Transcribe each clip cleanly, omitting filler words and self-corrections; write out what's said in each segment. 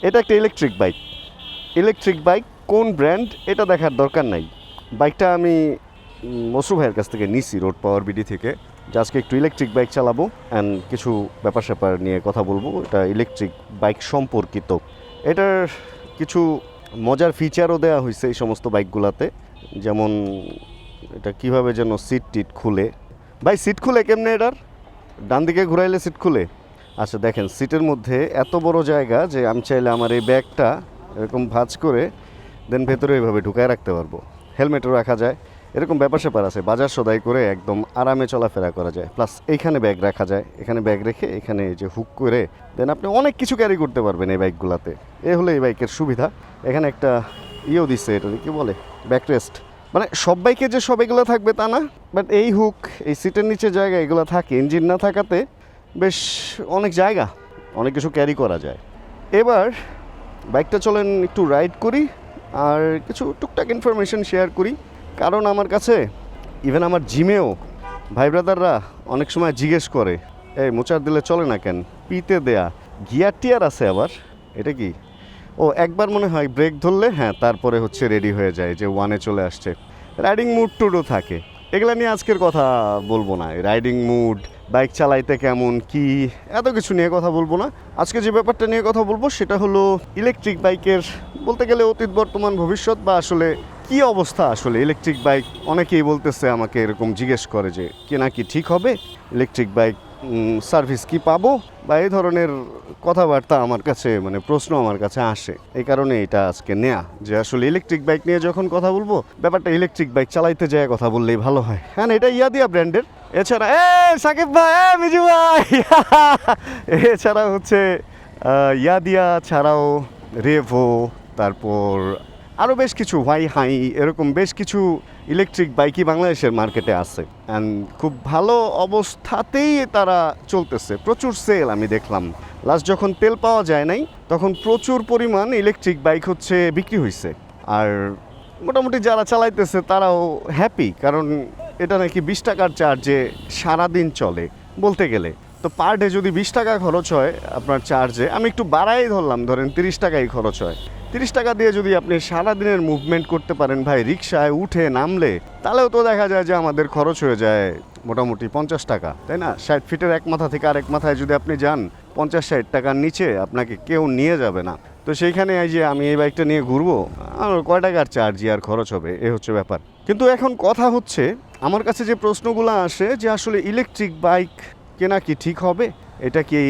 এটা একটা electric bike কোন ব্র্যান্ড এটা দেখার দরকার নাই। বাইকটা আমি মসরু ভাইয়ের কাছ থেকে নিছি রোড পাওয়ার বিডি থেকে, যে আজকে একটু ইলেকট্রিক বাইক চালাবো অ্যান্ড কিছু ব্যাপার স্যাপার নিয়ে কথা বলবো। এটা ইলেকট্রিক বাইক সম্পর্কিত। এটার কিছু মজার ফিচারও দেওয়া হয়েছে এই সমস্ত বাইকগুলোতে, যেমন এটা কিভাবে যেন সিট টিট খুলে। ভাই সিট খুলে কেমনে এটার? ডান দিকে ঘুরাইলে সিট খুলে। আচ্ছা দেখেন, সিটের মধ্যে এত বড় জায়গা যে আমি চাইলে আমার এই ব্যাগটা এরকম ভাঁজ করে দেন ভেতরে এইভাবে ঢুকায় রাখতে পারবো। হেলমেটও রাখা যায়, এরকম ব্যাপার স্যাপার আছে। বাজার সদাই করে একদম আরামে চলাফেরা করা যায়। প্লাস এইখানে ব্যাগ রাখা যায়, এখানে ব্যাগ রেখে এখানে যে হুক করে দেন আপনি অনেক কিছু ক্যারি করতে পারবেন এই বাইকগুলোতে। এ হলো এই বাইকের সুবিধা। এখানে একটা ইয়েও দিচ্ছে, এটা কি বলে, ব্যাক রেস্ট। মানে সব বাইকে যে সব এগুলো থাকবে তা না, বাট এই হুক, এই সিটের নিচে জায়গা এগুলো থাকে। ইঞ্জিন না থাকাতে বেশ অনেক জায়গা, অনেক কিছু ক্যারি করা যায়। এবার বাইকটা চলেন একটু রাইড করি আর কিছু টুকটাক ইনফরমেশন শেয়ার করি। কারণ আমার কাছে ইভেন আমার জিমেও ভাই ব্রাদাররা অনেক সময় জিজ্ঞেস করে, এই মোচার দিলে চলে না কেন, পিতে দেয়া গিয়ার টিয়ার আছে আবার। এটা কি? ও একবার মনে হয় ব্রেক ধরলে হ্যাঁ তারপরে হচ্ছে রেডি হয়ে যায় যে ওয়ানে চলে আসছে। রাইডিং মুড টুডও থাকে। এগুলো নিয়ে আজকের কথা বলবো না। রাইডিং মুড, বাইক চালাইতে কেমন কি, এত কিছু নিয়ে কথা বলবো না। আজকে যে ব্যাপারটা নিয়ে কথা বলবো সেটা হলো ইলেকট্রিক বাইকের বলতে গেলে অতীত বর্তমান ভবিষ্যৎ, বা আসলে কি অবস্থা আসলে ইলেকট্রিক বাইক। অনেকেই বলতেছে, আমাকে এরকম জিজ্ঞেস করে যে কেনা কি ঠিক হবে, ইলেকট্রিক বাইক সার্ভিস কি পাবো, বা এই ধরনের কথাবার্তা আমার কাছে, মানে প্রশ্ন আমার কাছে আসে। এই কারণে এটা আজকে নেয়া, যে আসলে ইলেকট্রিক বাইক নিয়ে যখন কথা বলবো ব্যাপারটা ইলেকট্রিক বাইক চালাইতে যায় কথা বললেই ভালো হয়। হ্যাঁ এটা ইয়াদিয়া ব্র্যান্ডের। এছাড়া সাকিব ভাই, মিজু ভাই এছাড়া হচ্ছে ইয়াদিয়া ছাড়াও রেভো, তারপর আরও বেশ কিছু হাই এরকম বেশ কিছু ইলেকট্রিক বাইকই বাংলাদেশের মার্কেটে আছে অ্যান্ড খুব ভালো অবস্থাতেই তারা চলতেছে। প্রচুর সেল আমি দেখলাম। লাস্ট যখন তেল পাওয়া যায় নাই তখন প্রচুর পরিমাণ ইলেকট্রিক বাইক হচ্ছে বিক্রি হয়েছে। আর মোটামুটি যারা চালাইতেছে তারাও হ্যাপি, কারণ এটা নাকি 20 টাকার চার্জে সারাদিন চলে বলতে গেলে। তো পার ডে যদি 20 টাকা খরচ হয় আপনার চার্জে, আমি একটু বাড়াই ধরলাম, ধরেন 30 টাকাই খরচ হয়। 30 টাকা দিয়ে যদি আপনি সারাদিনের মুভমেন্ট করতে পারেন ভাই, রিক্সায় উঠে নামলে, তাহলেও তো দেখা যায় যে আমাদের খরচ হয়ে যায় মোটামুটি 50 টাকা, তাই না? 60 ফিটের এক মাথা থেকে আরেক মাথায় যদি আপনি যান, 50-60 টাকার নিচে আপনাকে কেউ নিয়ে যাবে না। তো সেইখানে এই যে আমি এই বাইকটা নিয়ে ঘুরবো, আমার কয় টাকার চার্জই আর খরচ হবে, এ হচ্ছে ব্যাপার। কিন্তু এখন কথা হচ্ছে, আমার কাছে যে প্রশ্নগুলো আসে যে আসলে ইলেকট্রিক বাইক কেনা কি ঠিক হবে, এটা কি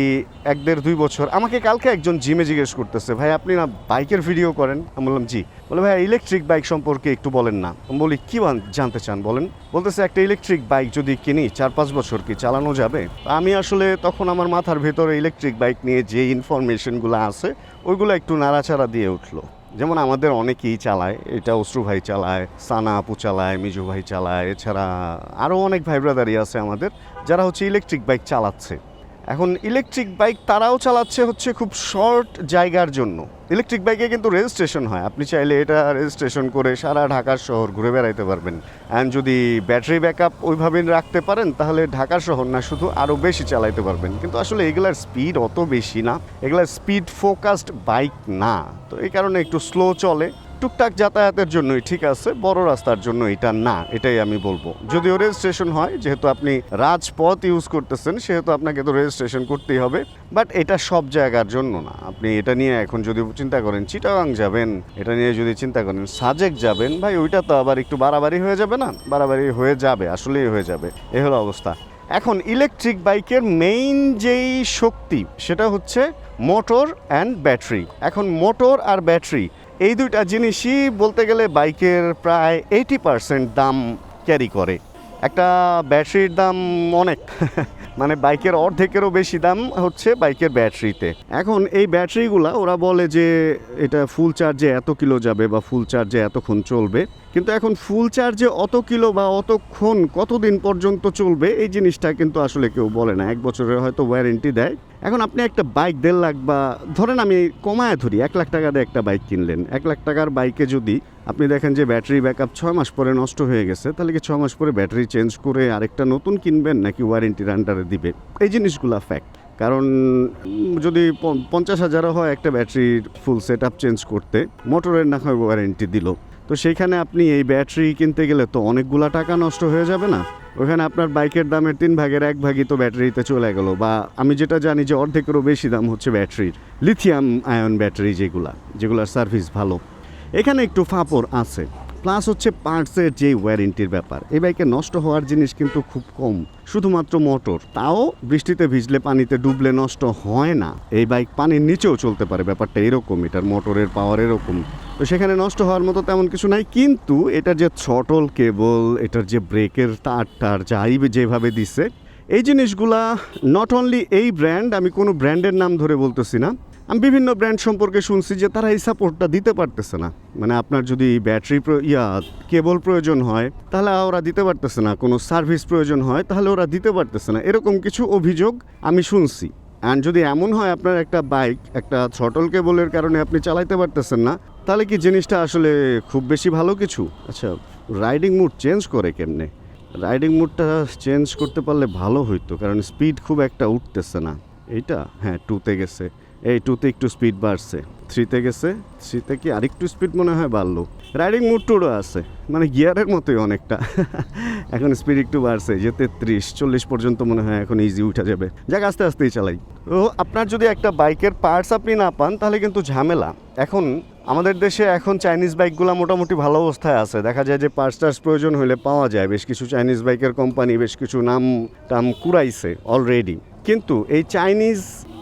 1-1.5-2 বছর। আমাকে কালকে একজন জিমে জিজ্ঞেস করতেছে, ভাই আপনি না বাইকের ভিডিও করেন? আমি বললাম জি। বলে ভাই ইলেকট্রিক বাইক সম্পর্কে একটু বলেন না। আমি বলি কী জানতে চান বলেন। বলতেছে একটা ইলেকট্রিক বাইক যদি কিনি 4-5 বছর কি চালানো যাবে? আমি আসলে তখন আমার মাথার ভেতরে ইলেকট্রিক বাইক নিয়ে যে ইনফরমেশনগুলো আছে ওইগুলো একটু নাড়াচাড়া দিয়ে উঠলো। যেমন আমাদের অনেকেই চালায়, এটা অশ্রু ভাই চালায়, সানা আপু চালায়, মিজু ভাই চালায়, এছাড়া আরও অনেক ভাই ব্রাদারই আছে আমাদের যারা হচ্ছে ইলেকট্রিক বাইক চালাচ্ছে। এখন ইলেকট্রিক বাইক তারাও চালাচ্ছে হচ্ছে খুব শর্ট জায়গার জন্য। ইলেকট্রিক বাইকে কিন্তু রেজিস্ট্রেশন হয়, আপনি চাইলে এটা রেজিস্ট্রেশন করে সারা ঢাকার শহর ঘুরে বেড়াইতে পারবেন। অ্যান্ড যদি ব্যাটারি ব্যাকআপ ওইভাবে রাখতে পারেন তাহলে ঢাকার শহর না শুধু আরও বেশি চালাইতে পারবেন। কিন্তু আসলে এগুলার স্পিড অত বেশি না, এগুলার স্পিড ফোকাসড বাইক না, তো এই কারণে একটু স্লো চলে। টুকটাক যাতায়াতের জন্যই ঠিক আছে, বড় রাস্তার জন্য এটা না, এটাই আমি বলবো। যদিও রেজিস্ট্রেশন হয়, যেহেতু আপনি রাজপথ ইউজ করতেছেন সেহেতু আপনাকে তো রেজিস্ট্রেশন করতেই হবে, বাট এটা সব জায়গার জন্য না। আপনি এটা নিয়ে এখন যদি চিন্তা করেন চিটাগাং যাবেন, এটা নিয়ে যদি চিন্তা করেন সাজেক যাবেন, ভাই ওইটা তো আবার একটু বাড়াবাড়ি হয়ে যাবে না? বাড়াবাড়ি হয়ে যাবে, আসলেই হয়ে যাবে, এ হলো অবস্থা। এখন ইলেকট্রিক বাইকের মেইন যেই শক্তি সেটা হচ্ছে মোটর অ্যান্ড ব্যাটারি। এখন মোটর আর ব্যাটারি এই দুইটা জিনিসই বলতে গেলে বাইকের প্রায় 80% দাম ক্যারি করে। একটা ব্যাটারির দাম অনেক মানে বাইকের অর্ধেকেরও বেশি দাম হচ্ছে বাইকের ব্যাটারিতে। এখন এই ব্যাটারিগুলা ওরা বলে যে এটা ফুল চার্জে এত কিলো যাবে বা ফুল চার্জে এতক্ষণ চলবে, কিন্তু এখন ফুল চার্জে অত কিলো বা অতক্ষণ কতদিন পর্যন্ত চলবে এই জিনিসটা কিন্তু আসলে কেউ বলে না। 1 বছরের হয়তো ওয়ারেন্টি দেয়। এখন আপনি একটা বাইক 1.5 লাখ বা ধরেন আমি কমায় ধরি 1 লাখ টাকা দিয়ে একটা বাইক কিনলেন, 1 লাখ টাকার বাইকে যদি আপনি দেখেন যে ব্যাটারি ব্যাকআপ 6 মাস পরে নষ্ট হয়ে গেছে, তাহলে কি 6 মাস পরে ব্যাটারি চেঞ্জ করে আরেকটা নতুন কিনবেন নাকি ওয়ারেন্টির আন্ডারে দিবে? এই জিনিসগুলো ফ্যাক্ট। কারণ যদি 50,000 হয় একটা ব্যাটারির ফুল সেট আপ চেঞ্জ করতে, মোটরের না হয় ওয়ারেন্টি দিল, তো সেইখানে আপনি এই ব্যাটারি কিনতে গেলে তো অনেকগুলা টাকা নষ্ট হয়ে যাবে না? ওখানে আপনার বাইকের দামের 3 ভাগের 1 ভাগই তো ব্যাটারিতে চলে গেল। বা আমি যেটা জানি যে অর্ধেকেরও বেশি দাম হচ্ছে ব্যাটারির, লিথিয়াম আয়ন ব্যাটারি যেগুলার সার্ভিস ভালো। এখানে একটু ফাঁপড় আছে। প্লাস হচ্ছে পার্টসের যে ওয়ারেন্টির ব্যাপার, এই বাইকে নষ্ট হওয়ার জিনিস কিন্তু খুব কম, শুধুমাত্র মোটর, তাও বৃষ্টিতে ভিজলে পানিতে ডুবলে নষ্ট হয় না। এই বাইক পানির নিচেও চলতে পারে, ব্যাপারটা এরকম, এটার মোটরের পাওয়ার এরকম। তো সেখানে নষ্ট হওয়ার মতো তেমন কিছু নাই। কিন্তু এটার যে থ্রটল কেবল, এটার যে ব্রেকের তার যাই যেভাবে দিছে, এই জিনিসগুলা নট অনলি এই ব্র্যান্ড, আমি কোনো ব্র্যান্ডের নাম ধরে বলতেছি না, আমি বিভিন্ন ব্র্যান্ড সম্পর্কে শুনছি যে তারা এই সাপোর্টটা দিতে পারতেছে না। মানে আপনার যদি ব্যাটারি কেবল প্রয়োজন হয় তাহলে ওরা দিতে পারতেছে না, কোনো সার্ভিস প্রয়োজন হয় তাহলে ওরা দিতে পারতেছে না, এরকম কিছু অভিযোগ আমি শুনছি। অ্যান্ড যদি এমন হয় আপনার একটা বাইক একটা থ্রটল কেবলের কারণে আপনি চালাইতে পারতেছেন না, তাহলে কি জিনিসটা আসলে খুব বেশি ভালো কিছু? আচ্ছা, রাইডিং মুড চেঞ্জ করে কেমনে? রাইডিং মুডটা চেঞ্জ করতে পারলে ভালো হইতো, কারণ স্পিড খুব একটা উঠতেছে না। এইটা হ্যাঁ 2তে গেছে, এই 2তে একটু স্পিড বাড়ছে, 3তে গেছে, 3তে কি আরেকটু স্পিড মনে হয় বাড়লো। রাইডিং মুড টুডও আছে, মানে গিয়ারের মতোই অনেকটা। এখন স্পিড একটু বাড়ছে, যে 33-40 পর্যন্ত মনে হয় এখন ইজি উঠা যাবে। যাক, আস্তে আস্তেই চালাই। তো আপনার যদি একটা বাইকের পার্টস আপনি না পান তাহলে কিন্তু ঝামেলা। এখন আমাদের দেশে এখন চাইনিজ বাইকগুলো মোটামুটি ভালো অবস্থায় আছে, দেখা যায় যে পার্টস প্রয়োজন হলে পাওয়া যায়। বেশ কিছু চাইনিজ বাইকের কোম্পানি বেশ কিছু নাম কুড়াইছে অলরেডি। কিন্তু এই চাইনিজ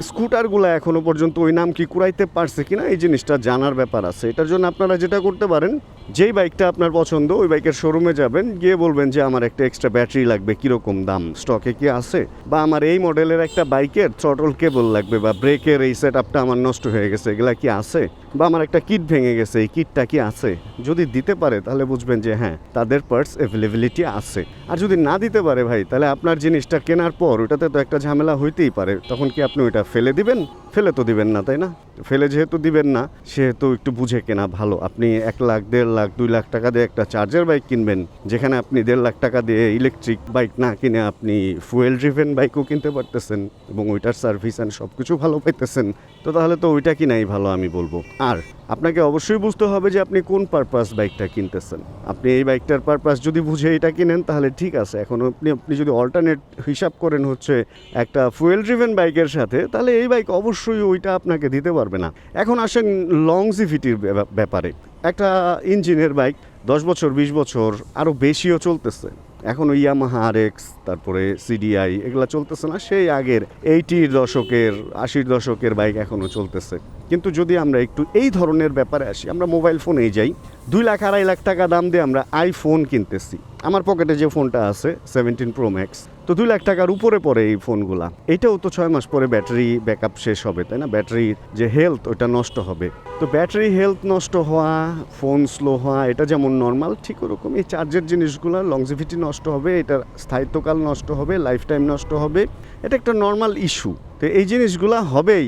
স্কুটারগুলো এখনও পর্যন্ত ওই নাম কি কুড়াইতে পারছে কিনা, এই জিনিসটা জানার ব্যাপার আছে। এটার জন্য আপনারা যেটা করতে পারেন, যেই বাইকটা আপনার পছন্দ ওই বাইকের শোরুমে যাবেন, গিয়ে বলবেন যে আমার একটা এক্সট্রা ব্যাটারি লাগবে, কীরকম দাম, স্টকে কি আছে, বা আমার এই মডেলের একটা বাইকের থ্রটল কেবল লাগবে, বা ব্রেকের এই সেট আপটা আমার নষ্ট হয়ে গেছে, এগুলা কি আছে, বা আমার একটা কিট ভেঙে গেছে, এই কিটটা কি আছে। যদি দিতে পারে তাহলে বুঝবেন যে হ্যাঁ তাদের পার্টস অ্যাভেলেবিলিটি আছে। আর যদি না দিতে পারে ভাই, তাহলে আপনার জিনিসটা কেনার পর ওটাতে তো একটা ঝামেলা হইতেই পারে, তখন কি আপনি ওইটা ফেলে দিবেন? ফেলে তো দিবেন না, তাই না? ফেলে যেহেতু দিবেন না, সেহেতু একটু বুঝে কেনা ভালো। আপনি 1 লাখ, 1.5 লাখ, 2 লাখ টাকা দিয়ে একটা চার্জার বাইক কিনবেন, যেখানে আপনি 1.5 লাখ টাকা দিয়ে ইলেকট্রিক বাইক না কিনে আপনি ফুয়েল ড্রিভেন বাইকও কিনতে পারতেছেন এবং ওইটার সার্ভিস অ্যান্ড সব কিছু ভালো পাইতেছেন, তো তাহলে তো ওইটা কিনাই ভালো আমি বলবো। আর আপনাকে অবশ্যই বুঝতে হবে যে আপনি কোন পারপাস বাইকটা কিনতেছেন। আপনি এই বাইকটার পারপাস যদি বুঝে এটা কিনেন তাহলে ঠিক আছে। এখন আপনি যদি অল্টারনেট হিসাব করেন হচ্ছে একটা ফুয়েল ড্রিভেন বাইকের সাথে, তাহলে এই বাইক অবশ্যই ওইটা আপনাকে দিতে পারবে না। এখন আসেন লংজিভিটির ব্যাপারে। একটা ইঞ্জিনের বাইক 10 বছর, 20 বছর, আরও বেশিও চলতেছে। এখন ওই ইয়ামাহা RX, তারপরে CDI, এগুলো চলতেছে না, সেই আগের 80-র দশকের 80-র দশকের বাইক এখনও চলতেছে। কিন্তু যদি আমরা একটু এই ধরনের ব্যাপারে আসি, আমরা মোবাইল ফোনেই যাই, 2 লাখ 2.5 লাখ টাকা দাম দিয়ে আমরা আইফোন কিনতেছি। আমার পকেটে যে ফোনটা আছে 17 Pro Max, তো 2 লাখ টাকার উপরে পড়ে এই ফোনগুলা। এটাও তো 6 মাস পরে ব্যাটারি ব্যাকআপ শেষ হবে, তাই না? ব্যাটারির যে হেলথ ওটা নষ্ট হবে। তো ব্যাটারি হেলথ নষ্ট হওয়া, ফোন স্লো হওয়া, এটা যেমন নর্মাল, ঠিক ওরকম এই চার্জের জিনিসগুলো লংজিভিটি নষ্ট হবে, এটার স্থায়িত্বকাল নষ্ট হবে, লাইফ টাইম নষ্ট হবে, এটা একটা নর্মাল ইস্যু। তো এই জিনিসগুলো হবেই।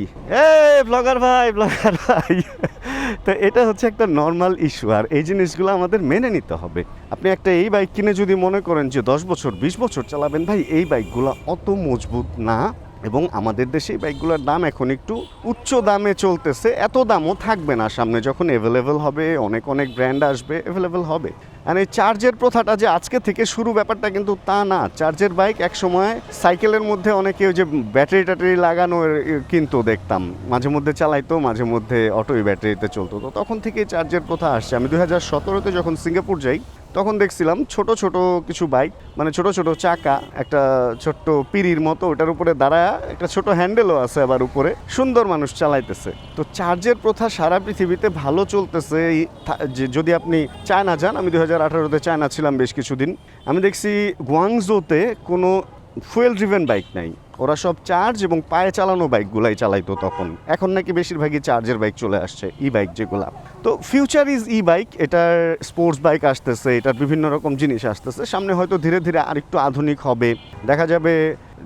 ব্লগার ভাই তো এটা হচ্ছে একটা নর্মাল ইস্যু, আর এই জিনিসগুলো আমাদের মেনে নিতে হবে। আপনি একটা এই বাইক কিনে যদি মনে করেন যে 10 বছর 20 বছর চালাবেন, ভাই এই বাইকগুলো অত মজবুত না, এবং আমাদের দেশে এই বাইকগুলোর দাম এখন একটু উচ্চ দামে চলতেছে। এত দামও থাকবে না, সামনে যখন অ্যাভেলেবেল হবে, অনেক অনেক ব্র্যান্ড আসবে, অ্যাভেলেবেল হবে। আর এই চার্জের প্রথাটা যে আজকে থেকে শুরু, ব্যাপারটা কিন্তু তা না। চার্জের বাইক এক সময় সাইকেলের মধ্যে অনেকে ওই যে ব্যাটারি লাগানো কিন্তু দেখতাম, মাঝে মধ্যে চালাইতো, মাঝে মধ্যে অটোই ব্যাটারিতে চলতো। তো তখন থেকে চার্জের প্রথা আসছে। আমি 2017-তে যখন সিঙ্গাপুর যাই, তখন দেখছিলাম ছোট ছোট কিছু বাইক, মানে ছোট ছোট চাকা, একটা ছোট্ট পিড়ির মতো, ওটার উপরে দাঁড়ায়, একটা ছোট হ্যান্ডেলও আছে আবার উপরে, সুন্দর মানুষ চালাইতেছে। তো চার্জের প্রথা সারা পৃথিবীতে ভালো চলতেছে। যদি আপনি চায়না যান, আমি 2018-তে চায়না ছিলাম বেশ কিছুদিন, আমি দেখছি গুয়াংজোতে কোনো ফুয়েল ড্রিভেন বাইক নাই, ওরা সব চার্জ এবং পায়ে চালানো বাইকগুলাই চালাইতো তখন। এখন নাকি বেশিরভাগই চার্জের বাইক চলে আসছে, ই বাইক যেগুলা। তো ফিউচার ইজ ই বাইক, এটার স্পোর্টস বাইক আসতেছে, এটার বিভিন্ন রকম জিনিস আসতেছে। সামনে হয়তো ধীরে ধীরে আরেকটু আধুনিক হবে, দেখা যাবে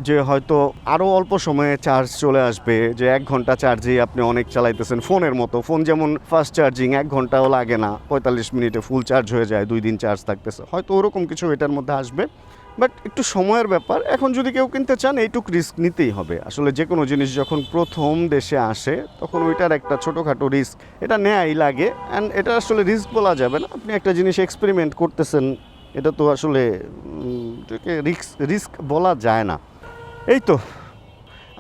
যে হয়তো আরও অল্প সময়ে চার্জ চলে আসবে, যে 1 ঘন্টা চার্জেই আপনি অনেক চালাইতেছেন, ফোনের মতো। ফোন যেমন ফাস্ট চার্জিং 1 ঘন্টাও লাগে না, 45 মিনিটে ফুল চার্জ হয়ে যায়, 2 দিন চার্জ থাকতেছে, হয়তো ওরকম কিছু এটার মধ্যে আসবে। বাট একটু সময়ের ব্যাপার। এখন যদি কেউ কিনতে চান এইটুক রিস্ক নিতেই হবে। আসলে যে কোনো জিনিস যখন প্রথম দেশে আসে তখন ওইটার একটা ছোটোখাটো রিস্ক এটা নেয়াই লাগে, অ্যান্ড এটা আসলে রিস্ক বলা যাবে না। আপনি একটা জিনিস এক্সপেরিমেন্ট করতেছেন, এটা তো আসলে রিস্ক বলা যায় না। এই তো।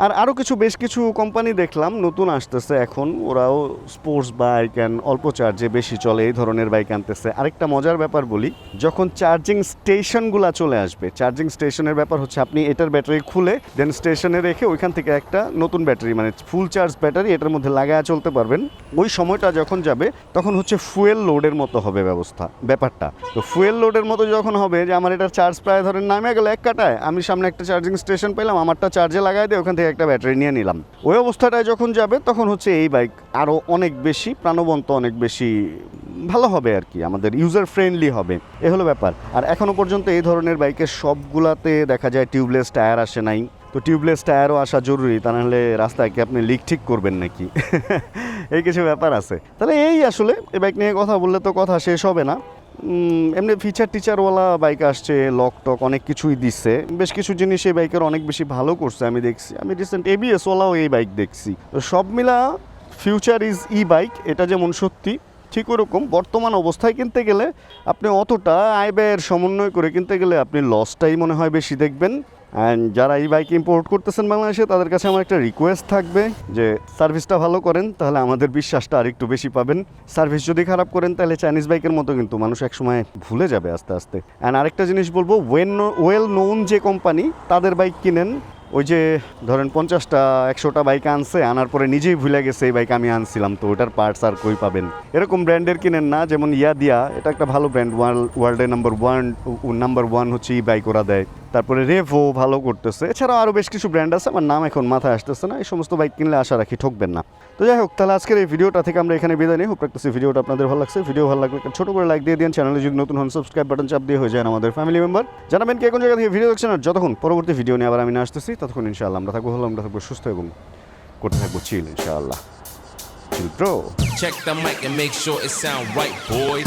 আর আরও বেশ কিছু কোম্পানি দেখলাম নতুন আসতেছে এখন, ওরাও স্পোর্টস বাইক অ্যান্ড অল্প চার্জে বেশি চলে এই ধরনের বাইক আনতেছে। আরেকটা মজার ব্যাপার বলি, যখন চার্জিং স্টেশনগুলো চলে আসবে, চার্জিং স্টেশনের ব্যাপার হচ্ছে আপনি এটার ব্যাটারি খুলে দেন স্টেশনে রেখে ওইখান থেকে একটা নতুন ব্যাটারি মানে ফুল চার্জ ব্যাটারি এটার মধ্যে লাগায় চলতে পারবেন। ওই সময়টা যখন যাবে তখন হচ্ছে ফুয়েল লোডের মতো হবে ব্যাপারটা। তো ফুয়েল লোডের মতো যখন হবে যে আমার এটার চার্জ প্রায় ধরেন নামে গেল এক কাটায়, আমি সামনে একটা চার্জিং স্টেশন পেলাম, আমারটা চার্জে লাগাই দিয়ে ওখান থেকে একটা ব্যাটারি নিয়ে নিলাম, ওই অবস্থাটায় যখন যাবে তখন হচ্ছে এই বাইক আরও অনেক বেশি প্রাণবন্ত, অনেক বেশি ভালো হবে আর কি, আমাদের ইউজার ফ্রেন্ডলি হবে, এ হলো ব্যাপার। আর এখনও পর্যন্ত এই ধরনের বাইকের সবগুলাতে দেখা যায় টিউবলেস টায়ার আসে নাই। তো টিউবলেস টায়ারও আসা জরুরি, তা নাহলে রাস্তায় কি আপনি লিক ঠিক করবেন নাকি এই কিছু ব্যাপার আছে। তাহলে এই আসলে এই বাইক নিয়ে কথা বললে তো কথা শেষ হবে না। এমনি টিচারওয়ালা বাইক আসছে, লক টক অনেক কিছুই দিচ্ছে, বেশ কিছু জিনিস এই বাইকের অনেক বেশি ভালো করছে আমি দেখছি। আমি রিসেন্ট ABS-ওয়ালাও এই বাইক দেখছি। তো সব মিলা ফিউচার ইজ বাইক, এটা যেমন সত্যি ঠিক ওরকম বর্তমান অবস্থায় কিনতে গেলে আপনি অতটা আয় ব্যয়ের সমন্বয় করে কিনতে গেলে আপনি লসটাই মনে হয় বেশি দেখবেন। অ্যান্ড যারা এই বাইক ইম্পোর্ট করতেছেন বাংলাদেশে তাদের কাছে আমার একটা রিকোয়েস্ট থাকবে যে সার্ভিসটা ভালো করেন, তাহলে আমাদের বিশ্বাসটা আর একটু বেশি পাবেন। সার্ভিস যদি খারাপ করেন তাহলে চাইনিজ বাইকের মতো কিন্তু মানুষ একসময় ভুলে যাবে আস্তে আস্তে। অ্যান্ড আরেকটা জিনিস বলবো, ওয়েল নোন যে কোম্পানি তাদের বাইক কিনেন, ওই যে ধরেন 50টা 100টা বাইক আনছে, আনার পরে নিজেই ভুলে গেছে এই বাইক আমি আনছিলাম, তো ওটার পার্টস আর কই পাবেন, এরকম ব্র্যান্ডের কিনেন না। যেমন ইয়াদিয়া, এটা একটা ভালো ব্র্যান্ড, ওয়ার্ল্ডে নাম্বার ওয়ান হচ্ছে এই বাইক ওরা দেয়। তারপরে রেভো ভালো করতেছে, এছাড়াও আরও বেশ কিছু ব্র্যান্ড আছে, আমার নাম এখন মাথায় আসতেছে না। এই সমস্ত বাইক কিনলে আশা রাখি ঠকবেন না। তো যাই হোক, তাহলে আজকের এই ভিডিওটা থেকে আমরা এখানে বিদায় নিই। হোপ রাখতেছি ভিডিওটা আপনাদের ভালো লাগছে। ভিডিও ভালো লাগলে ছোটো করে লাইক দিয়ে দিন, চ্যানেলে যদি নতুন হন সাবস্ক্রাইব বাটন চাপ দিয়ে হয়ে যায় আমাদের ফ্যামিলি মেম্বার। জানাবেন কে কোন জায়গা থেকে ভিডিও দেখছেন, আর যতক্ষণ পরবর্তী ভিডিও নিয়ে আবার আমি না আসতেছি ততক্ষণ ইনশাআল্লাহ আমরা থাকবো ভালো, আমরা থাকবো সুস্থ এবং করতে থাকবো চিল ইনশাআল্লাহ। Check the mic and make sure it sound right, boys.